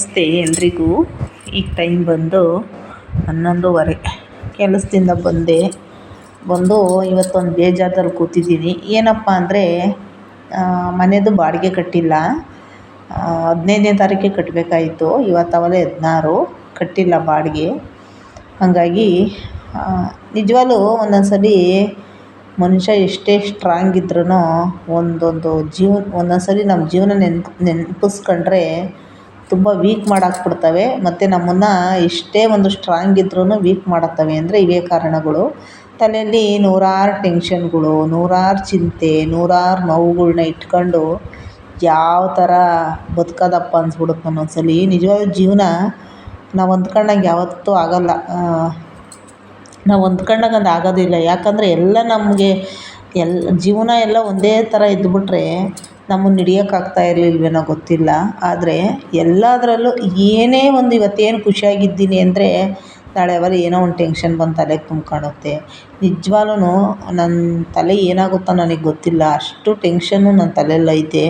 ನಮಸ್ತೆ ಎಲ್ರಿಗೂ. ಈಗ ಟೈಮ್ ಬಂದು 11:30. ಕೆಲಸದಿಂದ ಬಂದು ಇವತ್ತೊಂದು ಬೇಜಾರಲ್ಲಿ ಕೂತಿದ್ದೀನಿ. ಏನಪ್ಪ ಅಂದರೆ ಮನೆಯದು ಬಾಡಿಗೆ ಕಟ್ಟಿಲ್ಲ. 15ನೇ ತಾರೀಕಿಗೆ ಕಟ್ಟಬೇಕಾಯಿತು. ಇವತ್ತಾಗಲೇ 16 ಕಟ್ಟಿಲ್ಲ ಬಾಡಿಗೆ. ಹಾಗಾಗಿ ನಿಜವಾಗ್ಲೂ ಒಂದೊಂದು ಮನುಷ್ಯ ಎಷ್ಟೇ ಸ್ಟ್ರಾಂಗ್ ಇದ್ರೂ ಒಂದೊಂದು ನಮ್ಮ ಜೀವನ ನೆನಪಿಸ್ಕೊಂಡ್ರೆ ತುಂಬ ವೀಕ್ ಮಾಡಾಕ್ಬಿಡ್ತವೆ. ಮತ್ತು ನಮ್ಮನ್ನು ಎಷ್ಟೇ ಒಂದು ಸ್ಟ್ರಾಂಗ್ ಇದ್ರೂ ವೀಕ್ ಮಾಡುತ್ತವೆ. ಅಂದರೆ ಇವೇ ಕಾರಣಗಳು. ತಲೆಯಲ್ಲಿ ನೂರಾರು ಟೆನ್ಷನ್ಗಳು, ನೂರಾರು ಚಿಂತೆ, ನೂರಾರು ನೋವುಗಳ್ನ ಇಟ್ಕೊಂಡು ಯಾವ ಥರ ಬದುಕೋದಪ್ಪ ಅನಿಸ್ಬಿಡುತ್ತೆ ಒಂದೊಂದ್ಸಲ. ನಿಜವಾದ ಜೀವನ ನಾವು ಅಂದ್ಕೊಂಡಂಗೆ ಯಾವತ್ತೂ ಆಗೋಲ್ಲ. ನಾವು ಅಂದ್ಕೊಂಡಾಗ ಅದು ಆಗೋದಿಲ್ಲ. ಯಾಕಂದರೆ ಎಲ್ಲ ನಮಗೆ ಜೀವನ ಎಲ್ಲ ಒಂದೇ ಥರ ಇದ್ದುಬಿಟ್ರೆ ನಮ್ಮನ್ನು ಹಿಡಿಯೋಕ್ಕಾಗ್ತಾ ಇರಲಿಲ್ವೇನೋ ಗೊತ್ತಿಲ್ಲ. ಆದರೆ ಎಲ್ಲದರಲ್ಲೂ ಏನೇ ಒಂದು ಇವತ್ತೇನು ಖುಷಿಯಾಗಿದ್ದೀನಿ ಅಂದರೆ ನಾಳೆ ಆಮೇಲೆ ಏನೋ ಒಂದು ಟೆನ್ಷನ್ ಬಂದು ತಲೆಗೆ ತುಂಬ್ಕೊಳ್ಳುತ್ತೆ. ನಿಜವಾಗ್ಲೂ ನನ್ನ ತಲೆ ಏನಾಗುತ್ತೋ ನನಗೆ ಗೊತ್ತಿಲ್ಲ. ಅಷ್ಟು ಟೆನ್ಷನ್ನು ನನ್ನ ತಲೆಯಲ್ಲೈತೆ.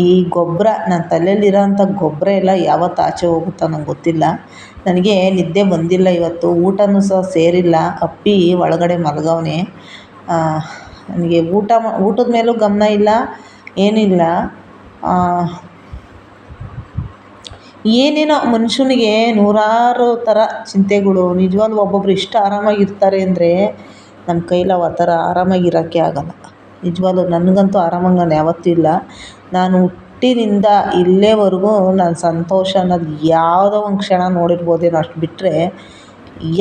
ಈ ಗೊಬ್ಬರ ನನ್ನ ತಲೆಯಲ್ಲಿರೋಂಥ ಗೊಬ್ಬರ ಎಲ್ಲ ಯಾವತ್ತು ಆಚೆ ಹೋಗುತ್ತೋ ನಂಗೆ ಗೊತ್ತಿಲ್ಲ. ನನಗೆ ನಿದ್ದೆ ಬಂದಿಲ್ಲ ಇವತ್ತು. ಊಟನೂ ಸಹ ಸೇರಿಲ್ಲ. ಅಪ್ಪಿ ಒಳಗಡೆ ಮಲಗವನೆ. ನನಗೆ ಊಟದ ಮೇಲೂ ಗಮನ ಇಲ್ಲ, ಏನಿಲ್ಲ. ಏನೇನೋ ಮನುಷ್ಯನಿಗೆ ನೂರಾರು ಥರ ಚಿಂತೆಗಳು. ನಿಜವಾಗ್ಲೂ ಒಬ್ಬೊಬ್ರು ಎಷ್ಟು ಆರಾಮಾಗಿರ್ತಾರೆ ಅಂದರೆ ನಮ್ಮ ಕೈಲಿ ಆ ಥರ ಆರಾಮಾಗಿರೋಕ್ಕೆ ಆಗೋಲ್ಲ. ನಿಜವಾಗ್ಲೂ ನನಗಂತೂ ಆರಾಮಾಗಿ ನಾನು ಯಾವತ್ತೂ ಇಲ್ಲ. ನಾನು ಹುಟ್ಟಿನಿಂದ ಇಲ್ಲಿವರೆಗೂ ನಾನು ಸಂತೋಷ ಅನ್ನೋದು ಯಾವುದೋ ಒಂದು ಕ್ಷಣ ನೋಡಿರ್ಬೋದೇನೋ, ಅಷ್ಟು ಬಿಟ್ಟರೆ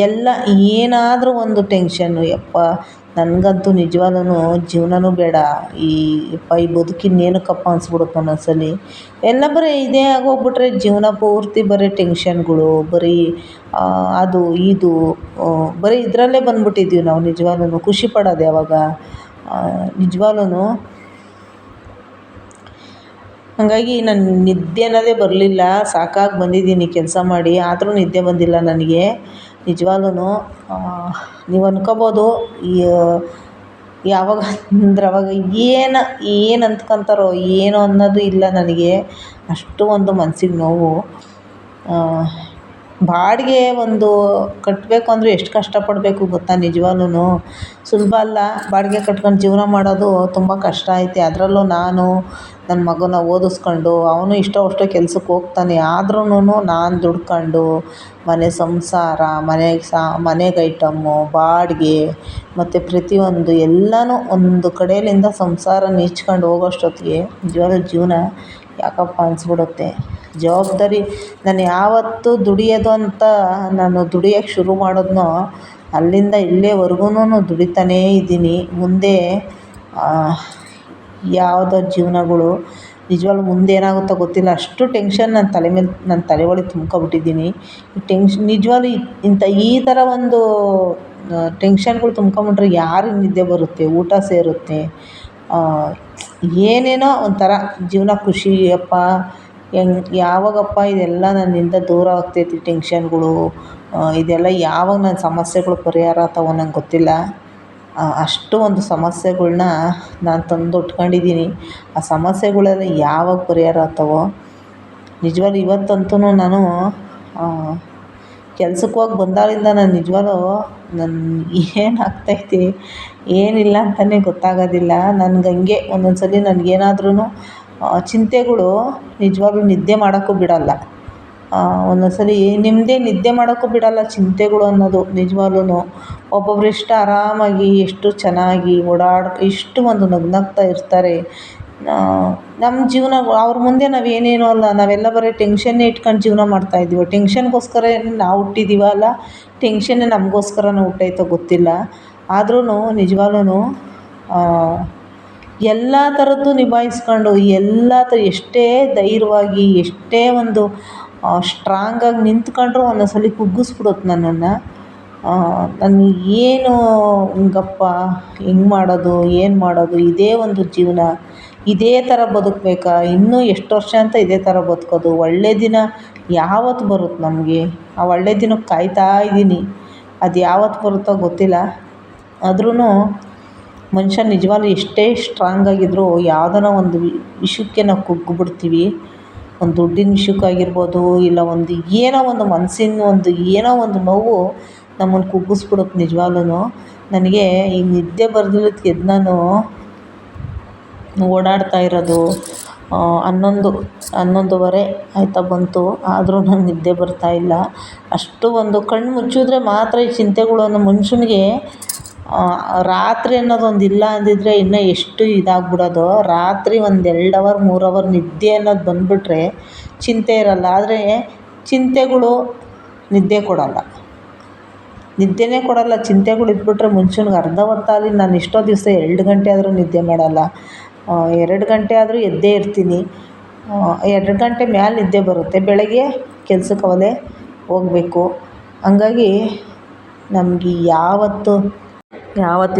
ಎಲ್ಲ ಏನಾದರೂ ಒಂದು ಟೆನ್ಷನ್ನು. ಯಪ್ಪ ನನಗಂತೂ ನಿಜವಾಗ್ಲೂ ಜೀವನವೂ ಬೇಡ, ಈ ಬದುಕಿನ್ನೇನಕ್ಕಪ್ಪ ಅನಿಸ್ಬಿಡುತ್ತೆ ಒಂದೊಂದ್ಸಲ. ಎಲ್ಲ ಬರೀ ಇದೇ ಆಗೋಗ್ಬಿಟ್ರೆ ಜೀವನ ಪೂರ್ತಿ ಬರೀ ಟೆನ್ಷನ್ಗಳು, ಬರೀ ಅದು ಇದು, ಬರೀ ಇದರಲ್ಲೇ ಬಂದುಬಿಟ್ಟಿದ್ದೀವಿ ನಾವು. ನಿಜವಾಗ್ಲೂ ಖುಷಿ ಪಡೋದು ಯಾವಾಗ? ನಿಜವಾಗ್ಲೂ ಹಾಗಾಗಿ ನಾನು ನಿದ್ದೆ ಅನ್ನೋದೇ ಬರಲಿಲ್ಲ. ಸಾಕಾಗಿ ಬಂದಿದ್ದೀನಿ ಕೆಲಸ ಮಾಡಿ, ಆದರೂ ನಿದ್ದೆ ಬಂದಿಲ್ಲ ನನಗೆ. ನಿಜವಾಗ್ಲೂ ನೀವು ಅಂದ್ಕೋಬೋದು ಯಾವಾಗ ಅಂದ್ರೆ ಅವಾಗ ಏನು ಅಂದ್ಕೊತಾರೋ ಏನೋ ಅನ್ನೋದು ಇಲ್ಲ ನನಗೆ. ಅಷ್ಟು ಒಂದು ಮನಸ್ಸಿಗೆ ನೋವು. ಬಾಡಿಗೆ ಒಂದು ಕಟ್ಟಬೇಕು ಅಂದರೆ ಎಷ್ಟು ಕಷ್ಟಪಡಬೇಕು ಗೊತ್ತಾ? ನಿಜವಾಗ್ಲೂ ಸುಲಭ ಅಲ್ಲ. ಬಾಡಿಗೆ ಕಟ್ಕೊಂಡು ಜೀವನ ಮಾಡೋದು ತುಂಬ ಕಷ್ಟ ಐತೆ. ಅದರಲ್ಲೂ ನಾನು ನನ್ನ ಮಗನ ಓದಿಸ್ಕೊಂಡು ಅವನು ಅಷ್ಟೋ ಕೆಲ್ಸಕ್ಕೆ ಹೋಗ್ತಾನೆ. ಆದ್ರೂ ನಾನು ದುಡ್ಕೊಂಡು ಮನೆ ಸಂಸಾರ, ಮನೆಗೆ ಐಟಮ್ಮು, ಬಾಡಿಗೆ ಮತ್ತು ಪ್ರತಿಯೊಂದು ಎಲ್ಲನೂ ಒಂದು ಕಡೆಯಿಂದ ಸಂಸಾರ ನೀಚ್ಕೊಂಡು ಹೋಗೋಷ್ಟೊತ್ತಿಗೆ ನಿಜವಾದ ಜೀವನ ಯಾಕಪ್ಪ ಅನಿಸ್ಬಿಡುತ್ತೆ. ಜವಾಬ್ದಾರಿ ನಾನು ಯಾವತ್ತು ದುಡಿಯೋದು ಅಂತ ನಾನು ದುಡಿಯೋಕ್ಕೆ ಶುರು ಮಾಡಿದ್ನೋ ಅಲ್ಲಿಂದ ಇಲ್ಲಿವರೆಗೂ ದುಡಿತಾನೇ ಇದ್ದೀನಿ. ಮುಂದೆ ಯಾವುದೋ ಜೀವನಗಳು ನಿಜವಾಗ್ಲೂ ಮುಂದೆ ಏನಾಗುತ್ತೋ ಗೊತ್ತಿಲ್ಲ. ಅಷ್ಟು ಟೆನ್ಷನ್ ನನ್ನ ತಲೆ ಒಳಗೆ ತುಂಬ್ಕೊಬಿಟ್ಟಿದ್ದೀನಿ. ನಿಜವಾಗ್ಲೂ ಈ ಥರ ಒಂದು ಟೆನ್ಷನ್ಗಳು ತುಂಬ್ಕೊಂಬಿಟ್ರೆ ಯಾರಿಗೆ ನಿದ್ದೆ ಬರುತ್ತೆ? ಊಟ ಸೇರುತ್ತೆ? ಏನೇನೋ ಒಂಥರ ಜೀವನ ಖುಷಿ. ಅಪ್ಪ ಯಾವಾಗಪ್ಪ ಇದೆಲ್ಲ ನನ್ನಿಂದ ದೂರ ಆಗ್ತೈತಿ ಟೆನ್ಷನ್ಗಳು, ಇದೆಲ್ಲ ಯಾವಾಗ ನನ್ನ ಸಮಸ್ಯೆಗಳು ಪರಿಹಾರ ಆಗ್ತಾವೋ ನಂಗೆ ಗೊತ್ತಿಲ್ಲ. ಅಷ್ಟು ಒಂದು ಸಮಸ್ಯೆಗಳ್ನ ನಾನು ತಂದು ಇಟ್ಕೊಂಡಿದ್ದೀನಿ. ಆ ಸಮಸ್ಯೆಗಳೆಲ್ಲ ಯಾವಾಗ ಪರಿಹಾರ ಆಗ್ತಾವೋ. ನಿಜವಾಗ್ಲೂ ಇವತ್ತಂತೂ ನಾನು ಕೆಲ್ಸಕ್ಕೆ ಹೋಗಿ ಬಂದಾಗಿಂದ ನಾನು ನಿಜವಾಗ್ಲೂ ಏನಾಗ್ತೈತೆ ಏನಿಲ್ಲ ಅಂತಲೇ ಗೊತ್ತಾಗೋದಿಲ್ಲ. ನನಗೆ ಒಂದೊಂದ್ಸಲ ನನಗೇನಾದ್ರೂ ಚಿಂತೆಗಳು ನಿಜವಾಗ್ಲೂ ನಿದ್ದೆ ಮಾಡೋಕ್ಕೂ ಬಿಡೋಲ್ಲ. ಒಂದೊಂದ್ಸಲ ನಿದ್ದೆ ಮಾಡೋಕ್ಕೂ ಬಿಡೋಲ್ಲ ಚಿಂತೆಗಳು ಅನ್ನೋದು. ನಿಜವಾಗ್ಲೂ ಒಬ್ಬೊಬ್ರು ಎಷ್ಟು ಆರಾಮಾಗಿ ಎಷ್ಟು ಚೆನ್ನಾಗಿ ಎಷ್ಟು ಒಂದು ನಗ್ನಗ್ತಾ ಇರ್ತಾರೆ. ನಮ್ಮ ಜೀವನ ಅವ್ರ ಮುಂದೆ ನಾವೇನೇನೂ ಅಲ್ಲ. ನಾವೆಲ್ಲ ಬರೀ ಟೆನ್ಷನ್ನೇ ಇಟ್ಕೊಂಡು ಜೀವನ ಮಾಡ್ತಾಯಿದ್ದೀವಿ. ಟೆನ್ಷನ್ಗೋಸ್ಕರ ನಾವು ಹುಟ್ಟಿದ್ದೀವ? ಅಲ್ಲ, ಟೆನ್ಷನ್ನೇ ನಮಗೋಸ್ಕರ ಹುಟ್ಟೈತೋ ಗೊತ್ತಿಲ್ಲ. ಆದ್ರೂ ನಿಜವಾಗ್ಲೂ ಎಲ್ಲ ಥರದ್ದು ನಿಭಾಯಿಸ್ಕೊಂಡು ಎಷ್ಟೇ ಧೈರ್ಯವಾಗಿ ಎಷ್ಟೇ ಒಂದು ಸ್ಟ್ರಾಂಗಾಗಿ ನಿಂತ್ಕೊಂಡ್ರೂ ಒಂದೊಂದ್ಸಲ ಕುಗ್ಗಿಸ್ಬಿಡುತ್ತೆ ನನ್ನನ್ನು. ನಾನು ಏನು ಹಿಂಗಪ್ಪ ಹೆಂಗೆ ಮಾಡೋದು, ಏನು ಮಾಡೋದು? ಇದೇ ಒಂದು ಜೀವನ, ಇದೇ ಥರ ಬದುಕಬೇಕಾ? ಇನ್ನೂ ಎಷ್ಟು ವರ್ಷ ಅಂತ ಇದೇ ಥರ ಬದುಕೋದು? ಒಳ್ಳೆಯ ದಿನ ಯಾವತ್ತು ಬರುತ್ತೆ ನಮಗೆ? ಆ ಒಳ್ಳೆಯ ದಿನಕ್ಕೆ ಕಾಯ್ತಾ ಇದ್ದೀನಿ. ಅದು ಯಾವತ್ತು ಬರುತ್ತೋ ಗೊತ್ತಿಲ್ಲ. ಆದ್ರೂ ಮನುಷ್ಯ ನಿಜವಾಗ್ಲೂ ಎಷ್ಟೇ ಸ್ಟ್ರಾಂಗಾಗಿದ್ದರೂ ಯಾವುದೋ ಒಂದು ವಿಷಯಕ್ಕೆ ನಾವು ಕುಗ್ಗಿಬಿಡ್ತೀವಿ. ಒಂದು ದುಡ್ಡಿನ ವಿಷಯಕ್ಕಾಗಿರ್ಬೋದು, ಇಲ್ಲ ಒಂದು ಏನೋ ಒಂದು ಮನಸ್ಸಿನ ಏನೋ ಒಂದು ನೋವು ನಮ್ಮನ್ನು ಕುಗ್ಗಿಸ್ಬಿಡುತ್ತೆ ನಿಜವಾಗ್ಲೂ. ನನಗೆ ಈಗ ನಿದ್ದೆ ಬರ್ದಿರೋದಕ್ಕೆ ಎದ್ದು ನಾನು ಓಡಾಡ್ತಾ ಇರೋದು 11:30 ಆಯ್ತಾ ಬಂತು, ಆದರೂ ನಂಗೆ ನಿದ್ದೆ ಬರ್ತಾಯಿಲ್ಲ. ಅಷ್ಟು ಒಂದು ಕಣ್ಣು ಮುಚ್ಚಿದ್ರೆ ಮಾತ್ರ ಈ ಚಿಂತೆಗಳು ಮನುಷ್ಯನಿಗೆ ರಾತ್ರಿ ಅನ್ನೋದೊಂದು ಇಲ್ಲ ಅಂದಿದ್ರೆ ಇನ್ನೂ ಎಷ್ಟು ಇದಾಗ್ಬಿಡೋದು. ರಾತ್ರಿ ಒಂದು 2 ಅವರ್ 3 ಅವರ್ ನಿದ್ದೆ ಅನ್ನೋದು ಬಂದುಬಿಟ್ರೆ ಚಿಂತೆ ಇರೋಲ್ಲ. ಆದರೆ ಚಿಂತೆಗಳು ನಿದ್ದೆ ಕೊಡೋಲ್ಲ, ನಿದ್ದೆನೇ ಕೊಡೋಲ್ಲ. ಚಿಂತೆಗಳು ಇದ್ಬಿಟ್ರೆ ಮನುಷ್ಯನಿಗೆ ಅರ್ಧ ಹೊತ್ತಾಗಲಿ, ನಾನು ಎಷ್ಟೋ ದಿವಸ 2 ಗಂಟೆ ಆದರೂ ನಿದ್ದೆ ಮಾಡೋಲ್ಲ. 2 ಗಂಟೆ ಆದರೂ ಎದ್ದೇ ಇರ್ತೀನಿ. 2 ಗಂಟೆ ಮೇಲೆ ನಿದ್ದೆ ಬರುತ್ತೆ. ಬೆಳಗ್ಗೆ ಕೆಲ್ಸಕ್ಕೆ ಅವಲೇ ಹೋಗಬೇಕು. ಹಂಗಾಗಿ ನಮಗೆ ಯಾವತ್ತು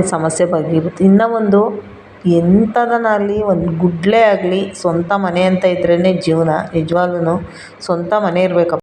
ಈ ಸಮಸ್ಯೆ ಬಗೆಹರುತ್ತೆ. ಇನ್ನೂ ಒಂದು ಎಂಥದನ್ನಾಗಲಿ, ಒಂದು ಗುಡ್ಡಲೇ ಆಗಲಿ, ಸ್ವಂತ ಮನೆ ಅಂತ ಇದ್ರೇ ಜೀವನ. ನಿಜವಾಗ್ಲೂ ಸ್ವಂತ ಮನೆ ಇರಬೇಕಪ್ಪ.